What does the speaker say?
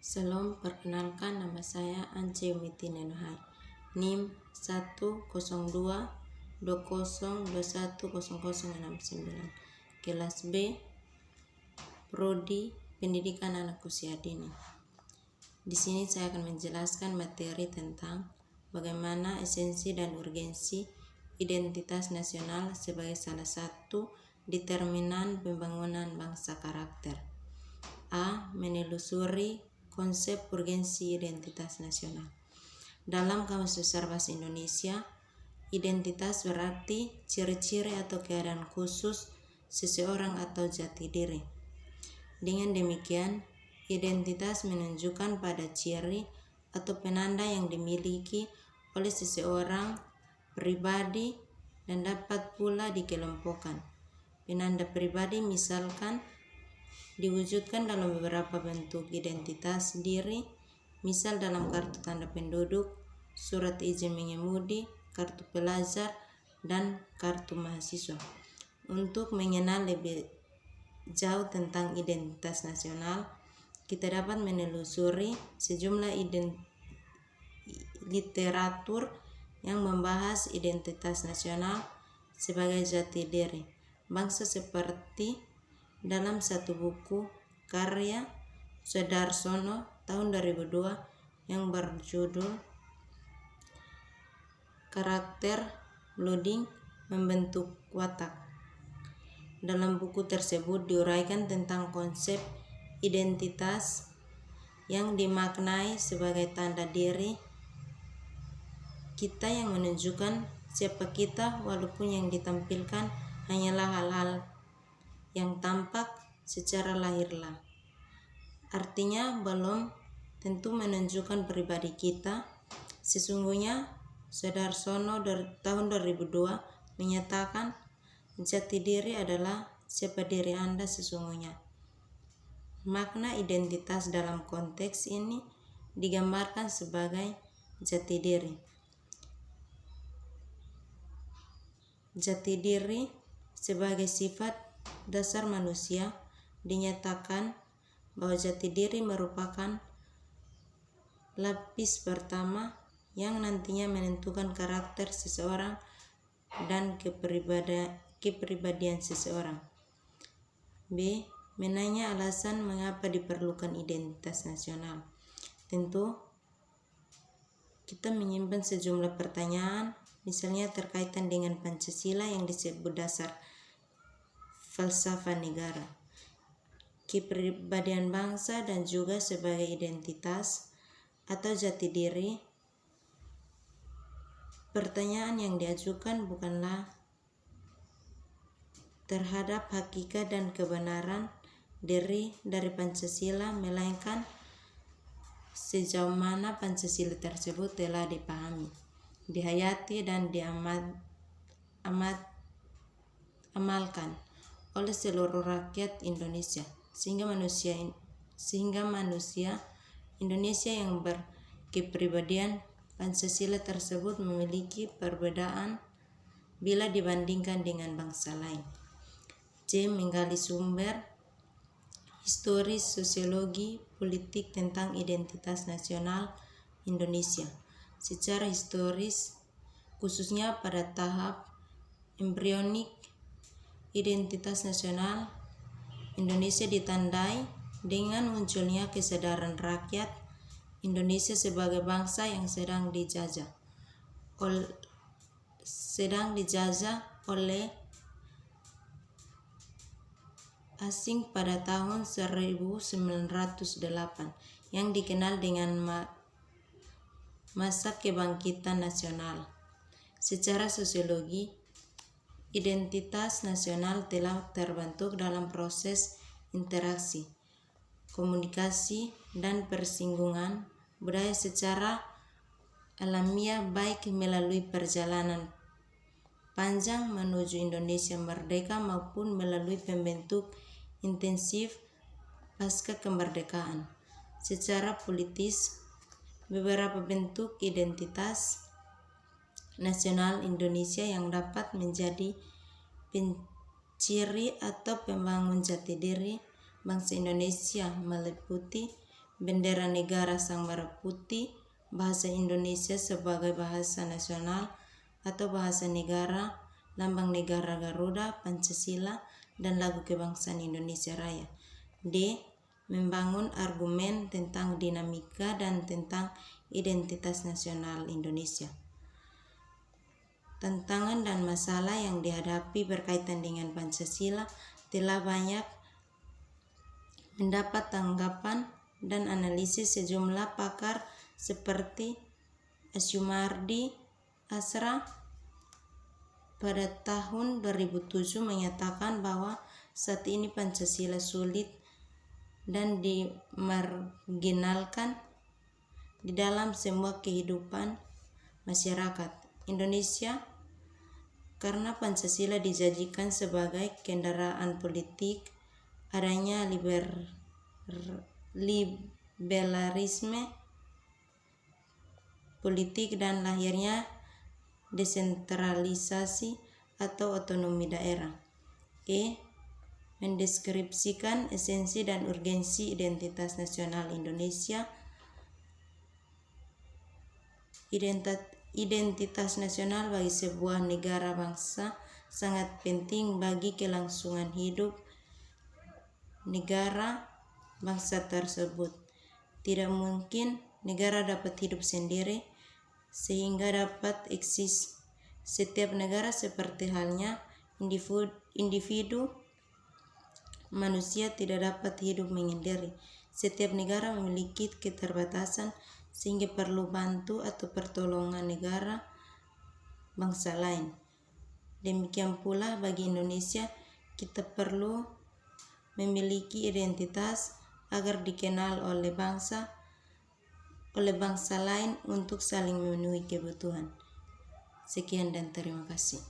Salam, perkenalkan nama saya Ance Umiti Nenohai, NIM 10220210069, kelas B, Prodi Pendidikan Anak Usia Dini. Di sini saya akan menjelaskan materi tentang bagaimana esensi dan urgensi identitas nasional sebagai salah satu determinan pembangunan bangsa karakter. A. Menelusuri konsep urgensi identitas nasional. Dalam Kamus Besar Bahasa Indonesia, identitas berarti ciri-ciri atau keadaan khusus seseorang atau jati diri. Dengan demikian, identitas menunjukkan pada ciri atau penanda yang dimiliki oleh seseorang pribadi dan dapat pula dikelompokkan. Penanda pribadi misalkan diwujudkan dalam beberapa bentuk identitas diri, misal dalam kartu tanda penduduk, surat izin mengemudi, kartu pelajar, dan kartu mahasiswa. Untuk mengenal lebih jauh tentang identitas nasional, kita dapat menelusuri sejumlah literatur yang membahas identitas nasional sebagai jati diri bangsa, seperti dalam satu buku karya Sudarsono tahun 2002 yang berjudul Karakter Blooding Membentuk Watak. Dalam buku tersebut diuraikan tentang konsep identitas yang dimaknai sebagai tanda diri kita yang menunjukkan siapa kita, walaupun yang ditampilkan hanyalah hal-hal yang tampak secara lahirlah. Artinya belum tentu menunjukkan pribadi kita. Sesungguhnya Sudarsono tahun 2002 menyatakan jati diri adalah siapa diri Anda sesungguhnya. Makna identitas dalam konteks ini digambarkan sebagai jati diri. Jati diri sebagai sifat dasar manusia, dinyatakan bahwa jati diri merupakan lapis pertama yang nantinya menentukan karakter seseorang dan kepribadian seseorang. B. Menanya alasan mengapa diperlukan identitas nasional. Tentu kita menyimpan sejumlah pertanyaan, misalnya terkaitan dengan Pancasila yang disebut dasar falsafah negara, kepribadian bangsa, dan juga sebagai identitas atau jati diri. Pertanyaan yang diajukan bukanlah terhadap hakikat dan kebenaran diri dari Pancasila, melainkan sejauh mana Pancasila tersebut telah dipahami, dihayati, dan diamalkan oleh seluruh rakyat Indonesia, sehingga manusia Indonesia yang berkepribadian Pancasila tersebut memiliki perbedaan bila dibandingkan dengan bangsa lain. C. Menggali sumber historis, sosiologi, politik tentang identitas nasional Indonesia. Secara historis, khususnya pada tahap embrionik, identitas nasional Indonesia ditandai dengan munculnya kesadaran rakyat Indonesia sebagai bangsa yang sedang dijajah oleh asing pada tahun 1908 yang dikenal dengan masa kebangkitan nasional. Secara sosiologi, identitas nasional telah terbentuk dalam proses interaksi, komunikasi, dan persinggungan budaya secara alamiah, baik melalui perjalanan panjang menuju Indonesia merdeka maupun melalui pembentuk intensif pasca kemerdekaan. Secara politis, beberapa bentuk identitas nasional Indonesia yang dapat menjadi penciri atau pembangun jati diri bangsa Indonesia meliputi bendera negara sang merah putih, bahasa Indonesia sebagai bahasa nasional atau bahasa negara, lambang negara Garuda, Pancasila, dan lagu kebangsaan Indonesia Raya. D. Membangun argumen tentang dinamika dan tentang identitas nasional Indonesia. Tantangan dan masalah yang dihadapi berkaitan dengan Pancasila telah banyak mendapat tanggapan dan analisis sejumlah pakar seperti Asyumardi Asra pada tahun 2007 menyatakan bahwa saat ini Pancasila sulit dan dimarginalkan di dalam semua kehidupan masyarakat Indonesia karena Pancasila dijanjikan sebagai kendaraan politik, adanya liberalisme politik dan lahirnya desentralisasi atau otonomi daerah. Mendeskripsikan esensi dan urgensi identitas nasional Indonesia. Identitas nasional bagi sebuah negara bangsa sangat penting bagi kelangsungan hidup negara bangsa tersebut. Tidak mungkin negara dapat hidup sendiri sehingga dapat eksis. Setiap negara seperti halnya individu manusia tidak dapat hidup menyendiri. Setiap negara memiliki keterbatasan sehingga perlu bantu atau pertolongan negara bangsa lain. Demikian pula bagi Indonesia, kita perlu memiliki identitas agar dikenal oleh bangsa lain untuk saling memenuhi kebutuhan. Sekian dan terima kasih.